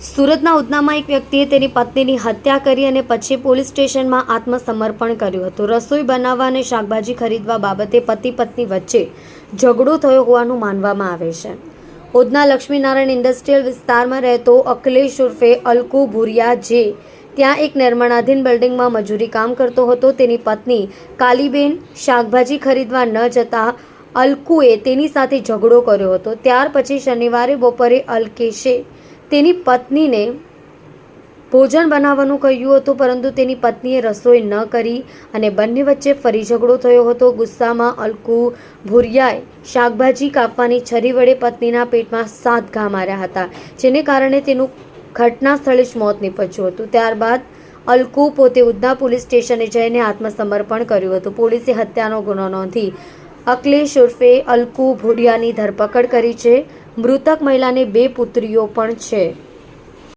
સુરતના ઉધનામાં એક વ્યક્તિએ તેની પત્નીની હત્યા કરી અને પછી પોલીસ સ્ટેશનમાં આત્મસમર્પણ કર્યું હતું. રસોઈ બનાવવા અને શાકભાજી ખરીદવા બાબતે પતિ પત્ની વચ્ચે ઝઘડો થયો હોવાનું માનવામાં આવે છે. ઉધના લક્ષ્મીનારાયણ ઇન્ડસ્ટ્રીયલ વિસ્તારમાં રહેતો અખિલેશ ઉર્ફે અલ્કુ ભુરિયા, જે ત્યાં એક નિર્માણાધીન બિલ્ડિંગમાં મજૂરી કામ કરતો હતો, તેની પત્ની કાલીબેન શાકભાજી ખરીદવા ન જતા અલ્કુએ તેની સાથે ઝઘડો કર્યો હતો. ત્યાર પછી શનિવારે બપોરે અલ્કેશે તેની પત્નીને ભોજન બનાવવાનું કહ્યું હતું, પરંતુ તેની પત્નીએ રસોઈ ન કરી અને બંને વચ્ચે ફરી ઝઘડો થયો હતો. ગુસ્સામાં અલ્કુ ભુરિયાએ શાકભાજી કાપવાની છરી વડે પત્નીના પેટમાં 7 ઘા માર્યા હતા, જેને કારણે તેનું ઘટના સ્થળે જ મોત નીપજ્યું હતું. ત્યારબાદ અલ્કુ પોતે ઉધના પોલીસ સ્ટેશને જઈને આત્મસમર્પણ કર્યું હતું. પોલીસે હત્યાનો ગુનો નોંધી અખિલેશ ઉર્ફે અલ્કુ ભુરિયાની ધરપકડ કરી છે. મૃતક મહિલાને 2 પુત્રીઓ પણ છે.